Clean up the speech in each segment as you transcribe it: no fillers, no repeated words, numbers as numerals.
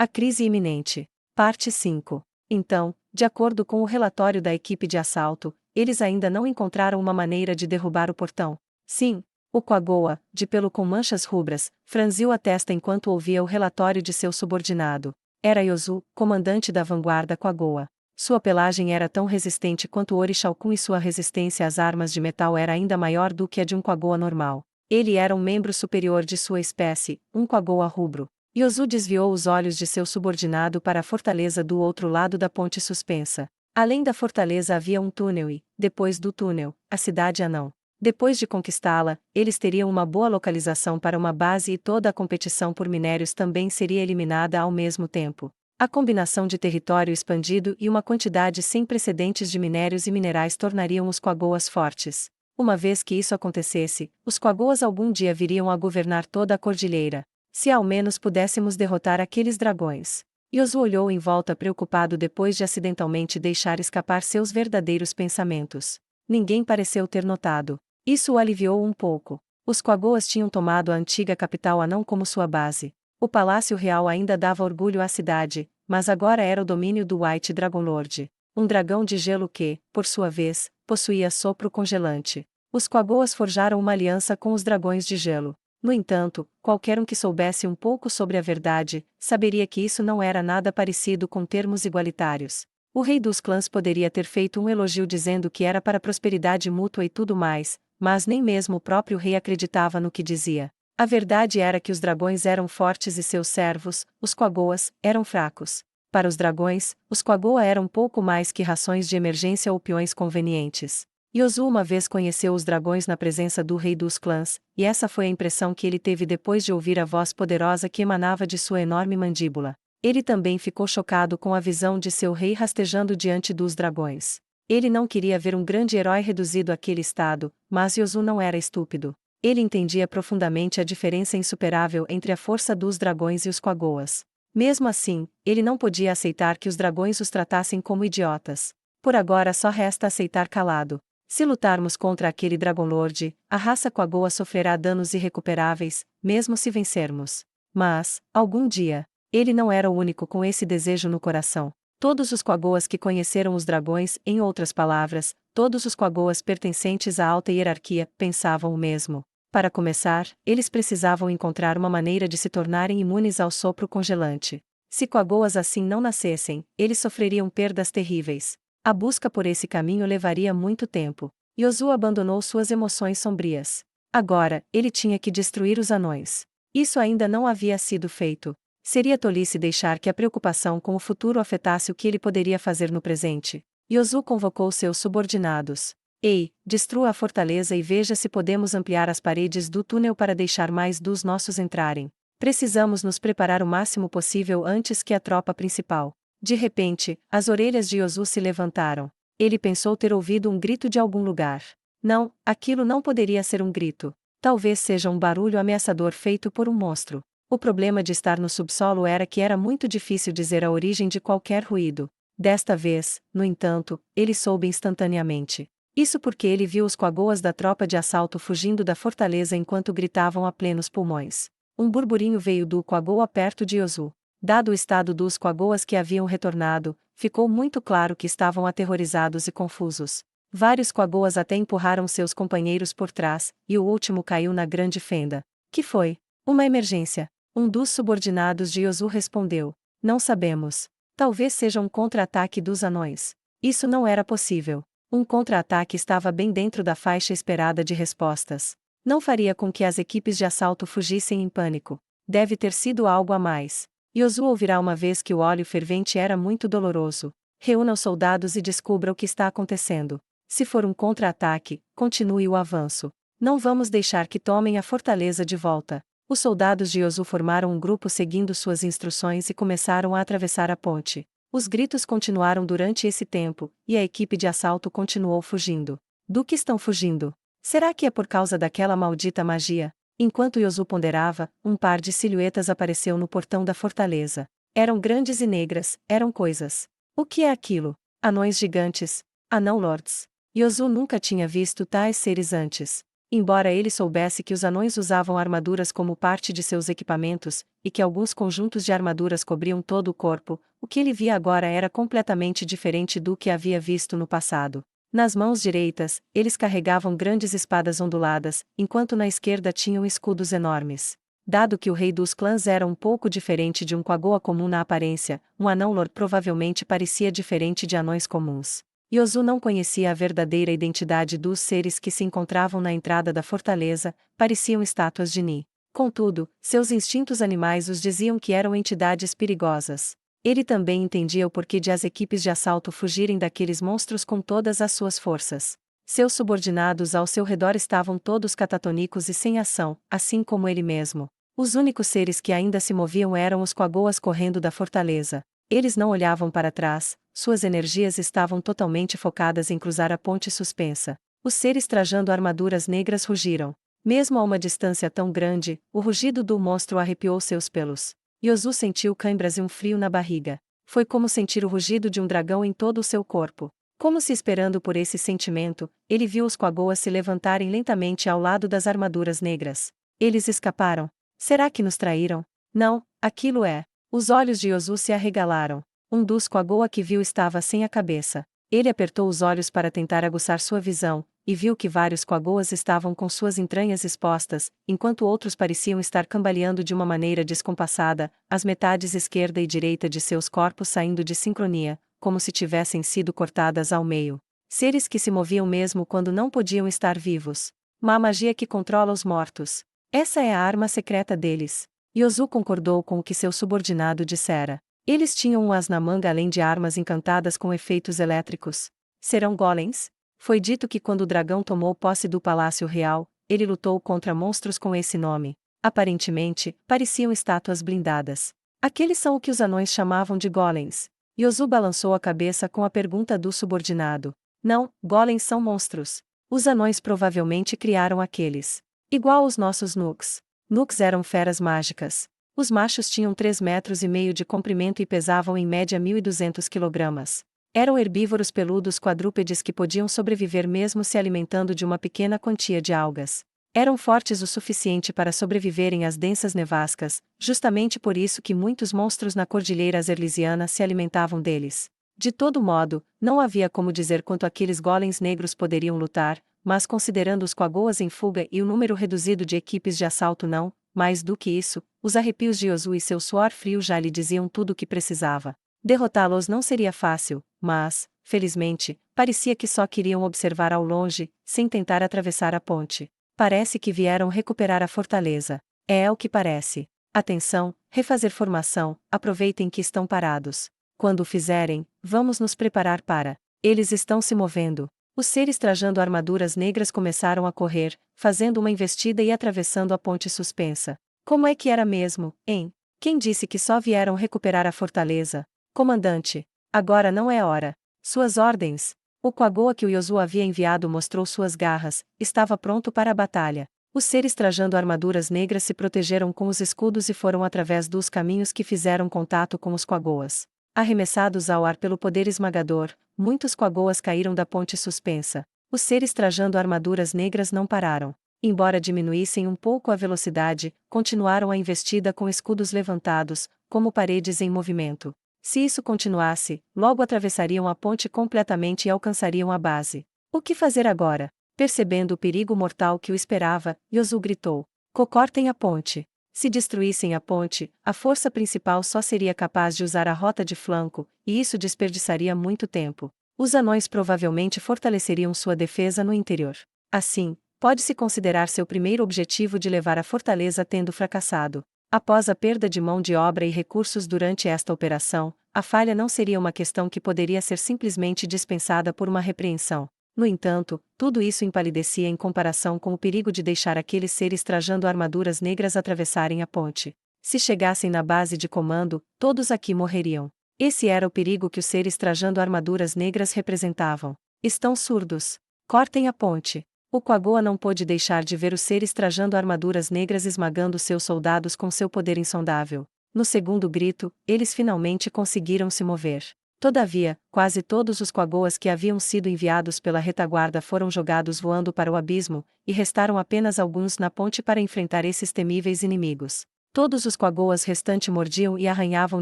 A crise iminente. Parte 5. Então, de acordo com o relatório da equipe de assalto, eles ainda não encontraram uma maneira de derrubar o portão. Sim, o Quagoa, de pelo com manchas rubras, franziu a testa enquanto ouvia o relatório de seu subordinado. Era Yozu, comandante da vanguarda Quagoa. Sua pelagem era tão resistente quanto o Orixalcum e sua resistência às armas de metal era ainda maior do que a de um Quagoa normal. Ele era um membro superior de sua espécie, um Quagoa rubro. Yozu desviou os olhos de seu subordinado para a fortaleza do outro lado da ponte suspensa. Além da fortaleza havia um túnel e, depois do túnel, a cidade anão. Depois de conquistá-la, eles teriam uma boa localização para uma base e toda a competição por minérios também seria eliminada ao mesmo tempo. A combinação de território expandido e uma quantidade sem precedentes de minérios e minerais tornariam os Quagoas fortes. Uma vez que isso acontecesse, os Quagoas algum dia viriam a governar toda a cordilheira. Se ao menos pudéssemos derrotar aqueles dragões. Yozu olhou em volta preocupado depois de acidentalmente deixar escapar seus verdadeiros pensamentos. Ninguém pareceu ter notado. Isso o aliviou um pouco. Os Quagoas tinham tomado a antiga capital anão como sua base. O Palácio Real ainda dava orgulho à cidade, mas agora era o domínio do White Dragon Lord, um dragão de gelo que, por sua vez, possuía sopro congelante. Os Quagoas forjaram uma aliança com os dragões de gelo. No entanto, qualquer um que soubesse um pouco sobre a verdade, saberia que isso não era nada parecido com termos igualitários. O rei dos clãs poderia ter feito um elogio dizendo que era para prosperidade mútua e tudo mais, mas nem mesmo o próprio rei acreditava no que dizia. A verdade era que os dragões eram fortes e seus servos, os Quagoas, eram fracos. Para os dragões, os Quagoa eram pouco mais que rações de emergência ou peões convenientes. Yozu uma vez conheceu os dragões na presença do rei dos clãs, e essa foi a impressão que ele teve depois de ouvir a voz poderosa que emanava de sua enorme mandíbula. Ele também ficou chocado com a visão de seu rei rastejando diante dos dragões. Ele não queria ver um grande herói reduzido àquele estado, mas Yozu não era estúpido. Ele entendia profundamente a diferença insuperável entre a força dos dragões e os Quagoas. Mesmo assim, ele não podia aceitar que os dragões os tratassem como idiotas. Por agora só resta aceitar calado. Se lutarmos contra aquele Dragon Lord, a raça Quagoa sofrerá danos irrecuperáveis, mesmo se vencermos. Mas, algum dia, ele não era o único com esse desejo no coração. Todos os Quagoas que conheceram os dragões, em outras palavras, todos os Quagoas pertencentes à alta hierarquia, pensavam o mesmo. Para começar, eles precisavam encontrar uma maneira de se tornarem imunes ao sopro congelante. Se Quagoas assim não nascessem, eles sofreriam perdas terríveis. A busca por esse caminho levaria muito tempo. Yozu abandonou suas emoções sombrias. Agora, ele tinha que destruir os anões. Isso ainda não havia sido feito. Seria tolice deixar que a preocupação com o futuro afetasse o que ele poderia fazer no presente. Yozu convocou seus subordinados. Ei, destrua a fortaleza e veja se podemos ampliar as paredes do túnel para deixar mais dos nossos entrarem. Precisamos nos preparar o máximo possível antes que a tropa principal. De repente, as orelhas de Yozu se levantaram. Ele pensou ter ouvido um grito de algum lugar. Não, aquilo não poderia ser um grito. Talvez seja um barulho ameaçador feito por um monstro. O problema de estar no subsolo era que era muito difícil dizer a origem de qualquer ruído. Desta vez, no entanto, ele soube instantaneamente. Isso porque ele viu os Quagoas da tropa de assalto fugindo da fortaleza enquanto gritavam a plenos pulmões. Um burburinho veio do Quagoa perto de Yozu. Dado o estado dos Quagoas que haviam retornado, ficou muito claro que estavam aterrorizados e confusos. Vários Quagoas até empurraram seus companheiros por trás, e o último caiu na grande fenda. Que foi? Uma emergência. Um dos subordinados de Yozu respondeu. Não sabemos. Talvez seja um contra-ataque dos anões. Isso não era possível. Um contra-ataque estava bem dentro da faixa esperada de respostas. Não faria com que as equipes de assalto fugissem em pânico. Deve ter sido algo a mais. Yozu ouvirá uma vez que o óleo fervente era muito doloroso. Reúna os soldados e descubra o que está acontecendo. Se for um contra-ataque, continue o avanço. Não vamos deixar que tomem a fortaleza de volta. Os soldados de Yozu formaram um grupo seguindo suas instruções e começaram a atravessar a ponte. Os gritos continuaram durante esse tempo, e a equipe de assalto continuou fugindo. Do que estão fugindo? Será que é por causa daquela maldita magia? Enquanto Yozu ponderava, um par de silhuetas apareceu no portão da fortaleza. Eram grandes e negras, eram coisas. O que é aquilo? Anões gigantes? Anão lords. Yozu nunca tinha visto tais seres antes. Embora ele soubesse que os anões usavam armaduras como parte de seus equipamentos, e que alguns conjuntos de armaduras cobriam todo o corpo, o que ele via agora era completamente diferente do que havia visto no passado. Nas mãos direitas, eles carregavam grandes espadas onduladas, enquanto na esquerda tinham escudos enormes. Dado que o rei dos clãs era um pouco diferente de um Quagoa comum na aparência, um anão lord provavelmente parecia diferente de anões comuns. Yozu não conhecia a verdadeira identidade dos seres que se encontravam na entrada da fortaleza, pareciam estátuas de Ni. Contudo, seus instintos animais os diziam que eram entidades perigosas. Ele também entendia o porquê de as equipes de assalto fugirem daqueles monstros com todas as suas forças. Seus subordinados ao seu redor estavam todos catatônicos e sem ação, assim como ele mesmo. Os únicos seres que ainda se moviam eram os Quagoas correndo da fortaleza. Eles não olhavam para trás, suas energias estavam totalmente focadas em cruzar a ponte suspensa. Os seres trajando armaduras negras rugiram. Mesmo a uma distância tão grande, o rugido do monstro arrepiou seus pelos. Yozu sentiu câimbras e um frio na barriga. Foi como sentir o rugido de um dragão em todo o seu corpo. Como se esperando por esse sentimento, ele viu os Quagoas se levantarem lentamente ao lado das armaduras negras. Eles escaparam. Será que nos traíram? Não, aquilo é. Os olhos de Yozu se arregalaram. Um dos Quagoa que viu estava sem a cabeça. Ele apertou os olhos para tentar aguçar sua visão, e viu que vários Quagoas estavam com suas entranhas expostas, enquanto outros pareciam estar cambaleando de uma maneira descompassada, as metades esquerda e direita de seus corpos saindo de sincronia, como se tivessem sido cortadas ao meio. Seres que se moviam mesmo quando não podiam estar vivos. Uma magia que controla os mortos. Essa é a arma secreta deles. Yozu concordou com o que seu subordinado dissera. Eles tinham um as na manga além de armas encantadas com efeitos elétricos. Serão golems? Foi dito que quando o dragão tomou posse do Palácio Real, ele lutou contra monstros com esse nome. Aparentemente, pareciam estátuas blindadas. Aqueles são o que os anões chamavam de golems. Yozu balançou a cabeça com a pergunta do subordinado. Não, golems são monstros. Os anões provavelmente criaram aqueles. Igual os nossos Nooks. Nooks eram feras mágicas. Os machos tinham 3,5 metros de comprimento e pesavam em média 1.200 kg. Eram herbívoros peludos quadrúpedes que podiam sobreviver mesmo se alimentando de uma pequena quantia de algas. Eram fortes o suficiente para sobreviverem às densas nevascas, justamente por isso que muitos monstros na Cordilheira Azerlisiana se alimentavam deles. De todo modo, não havia como dizer quanto aqueles golems negros poderiam lutar, mas considerando os Quagoas em fuga e o número reduzido de equipes de assalto não, mais do que isso, os arrepios de Yozu e seu suor frio já lhe diziam tudo o que precisava. Derrotá-los não seria fácil, mas, felizmente, parecia que só queriam observar ao longe, sem tentar atravessar a ponte. Parece que vieram recuperar a fortaleza. É o que parece. Atenção, refazer formação, aproveitem que estão parados. Quando o fizerem, vamos nos preparar para. Eles estão se movendo. Os seres trajando armaduras negras começaram a correr, fazendo uma investida e atravessando a ponte suspensa. Como é que era mesmo, hein? Quem disse que só vieram recuperar a fortaleza? Comandante, agora não é hora. Suas ordens. O Quagoa que o Yozu havia enviado mostrou suas garras, estava pronto para a batalha. Os seres trajando armaduras negras se protegeram com os escudos e foram através dos caminhos que fizeram contato com os Quagoas. Arremessados ao ar pelo poder esmagador, muitos Quagoas caíram da ponte suspensa. Os seres trajando armaduras negras não pararam. Embora diminuíssem um pouco a velocidade, continuaram a investida com escudos levantados, como paredes em movimento. Se isso continuasse, logo atravessariam a ponte completamente e alcançariam a base. O que fazer agora? Percebendo o perigo mortal que o esperava, Yozu gritou: cortem a ponte. Se destruíssem a ponte, a força principal só seria capaz de usar a rota de flanco, e isso desperdiçaria muito tempo. Os anões provavelmente fortaleceriam sua defesa no interior. Assim, pode-se considerar seu primeiro objetivo de levar a fortaleza tendo fracassado. Após a perda de mão de obra e recursos durante esta operação, a falha não seria uma questão que poderia ser simplesmente dispensada por uma repreensão. No entanto, tudo isso empalidecia em comparação com o perigo de deixar aqueles seres trajando armaduras negras atravessarem a ponte. Se chegassem na base de comando, todos aqui morreriam. Esse era o perigo que os seres trajando armaduras negras representavam. Estão surdos. Cortem a ponte. O Quagoa não pôde deixar de ver os seres trajando armaduras negras esmagando seus soldados com seu poder insondável. No segundo grito, eles finalmente conseguiram se mover. Todavia, quase todos os Quagoas que haviam sido enviados pela retaguarda foram jogados voando para o abismo, e restaram apenas alguns na ponte para enfrentar esses temíveis inimigos. Todos os Quagoas restantes mordiam e arranhavam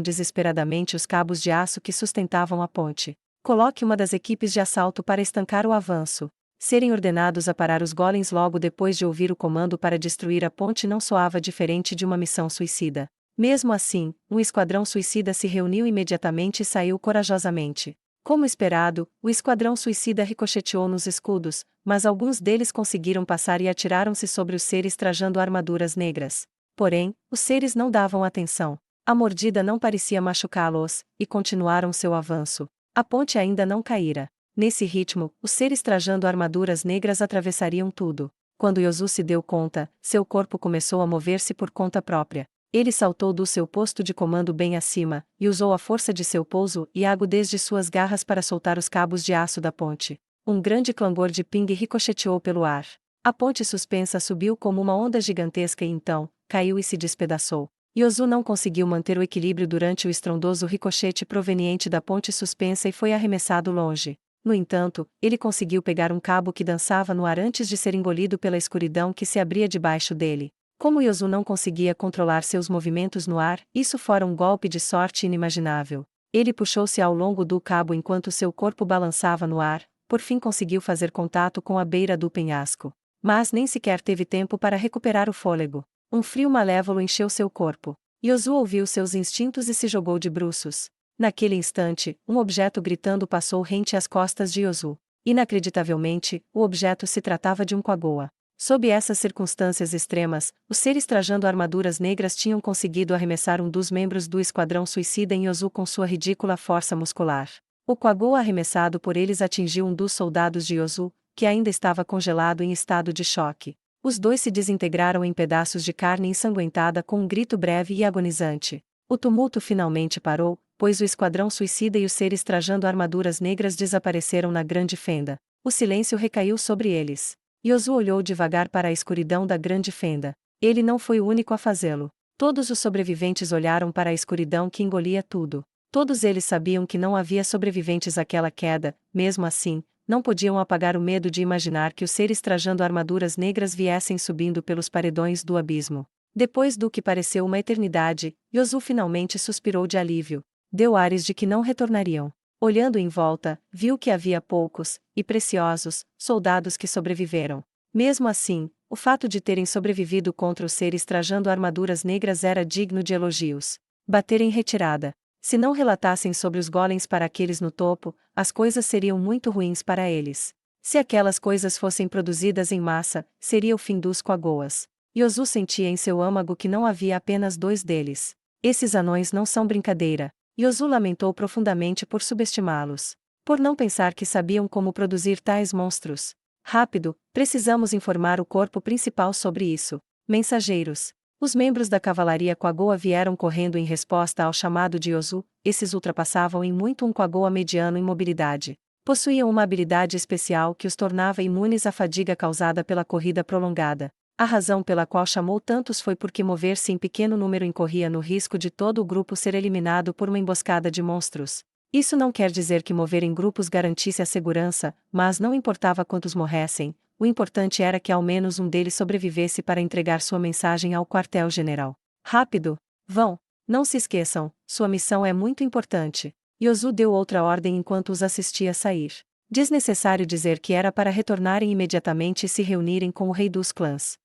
desesperadamente os cabos de aço que sustentavam a ponte. Coloque uma das equipes de assalto para estancar o avanço. Serem ordenados a parar os golems logo depois de ouvir o comando para destruir a ponte não soava diferente de uma missão suicida. Mesmo assim, um esquadrão suicida se reuniu imediatamente e saiu corajosamente. Como esperado, o esquadrão suicida ricocheteou nos escudos, mas alguns deles conseguiram passar e atiraram-se sobre os seres trajando armaduras negras. Porém, os seres não davam atenção. A mordida não parecia machucá-los, e continuaram seu avanço. A ponte ainda não caíra. Nesse ritmo, os seres trajando armaduras negras atravessariam tudo. Quando Yozu se deu conta, seu corpo começou a mover-se por conta própria. Ele saltou do seu posto de comando bem acima, e usou a força de seu pouso e a agudez de suas garras para soltar os cabos de aço da ponte. Um grande clangor de ping ricocheteou pelo ar. A ponte suspensa subiu como uma onda gigantesca e então, caiu e se despedaçou. Yozu não conseguiu manter o equilíbrio durante o estrondoso ricochete proveniente da ponte suspensa e foi arremessado longe. No entanto, ele conseguiu pegar um cabo que dançava no ar antes de ser engolido pela escuridão que se abria debaixo dele. Como Yozu não conseguia controlar seus movimentos no ar, isso fora um golpe de sorte inimaginável. Ele puxou-se ao longo do cabo enquanto seu corpo balançava no ar, por fim conseguiu fazer contato com a beira do penhasco. Mas nem sequer teve tempo para recuperar o fôlego. Um frio malévolo encheu seu corpo. Yozu ouviu seus instintos e se jogou de bruços. Naquele instante, um objeto gritando passou rente às costas de Yozu. Inacreditavelmente, o objeto se tratava de um Quagoa. Sob essas circunstâncias extremas, os seres trajando armaduras negras tinham conseguido arremessar um dos membros do esquadrão suicida em Yozu com sua ridícula força muscular. O Quagoa arremessado por eles atingiu um dos soldados de Yozu, que ainda estava congelado em estado de choque. Os dois se desintegraram em pedaços de carne ensanguentada com um grito breve e agonizante. O tumulto finalmente parou, pois o esquadrão suicida e os seres trajando armaduras negras desapareceram na grande fenda. O silêncio recaiu sobre eles. Yozu olhou devagar para a escuridão da grande fenda. Ele não foi o único a fazê-lo. Todos os sobreviventes olharam para a escuridão que engolia tudo. Todos eles sabiam que não havia sobreviventes àquela queda, mesmo assim, não podiam apagar o medo de imaginar que os seres trajando armaduras negras viessem subindo pelos paredões do abismo. Depois do que pareceu uma eternidade, Yozu finalmente suspirou de alívio. Deu ares de que não retornariam. Olhando em volta, viu que havia poucos, e preciosos, soldados que sobreviveram. Mesmo assim, o fato de terem sobrevivido contra os seres trajando armaduras negras era digno de elogios. Bater em retirada. Se não relatassem sobre os golems para aqueles no topo, as coisas seriam muito ruins para eles. Se aquelas coisas fossem produzidas em massa, seria o fim dos Quagoas. Yozu sentia em seu âmago que não havia apenas 2 deles. Esses anões não são brincadeira. Yozu lamentou profundamente por subestimá-los. Por não pensar que sabiam como produzir tais monstros. Rápido, precisamos informar o corpo principal sobre isso. Mensageiros. Os membros da cavalaria Quagoa vieram correndo em resposta ao chamado de Yozu. Esses ultrapassavam em muito um Quagoa mediano em mobilidade. Possuíam uma habilidade especial que os tornava imunes à fadiga causada pela corrida prolongada. A razão pela qual chamou tantos foi porque mover-se em pequeno número incorria no risco de todo o grupo ser eliminado por uma emboscada de monstros. Isso não quer dizer que mover em grupos garantisse a segurança, mas não importava quantos morressem, o importante era que ao menos um deles sobrevivesse para entregar sua mensagem ao quartel-general. Rápido! Vão! Não se esqueçam, sua missão é muito importante. Yozu deu outra ordem enquanto os assistia sair. Desnecessário dizer que era para retornarem imediatamente e se reunirem com o rei dos clãs.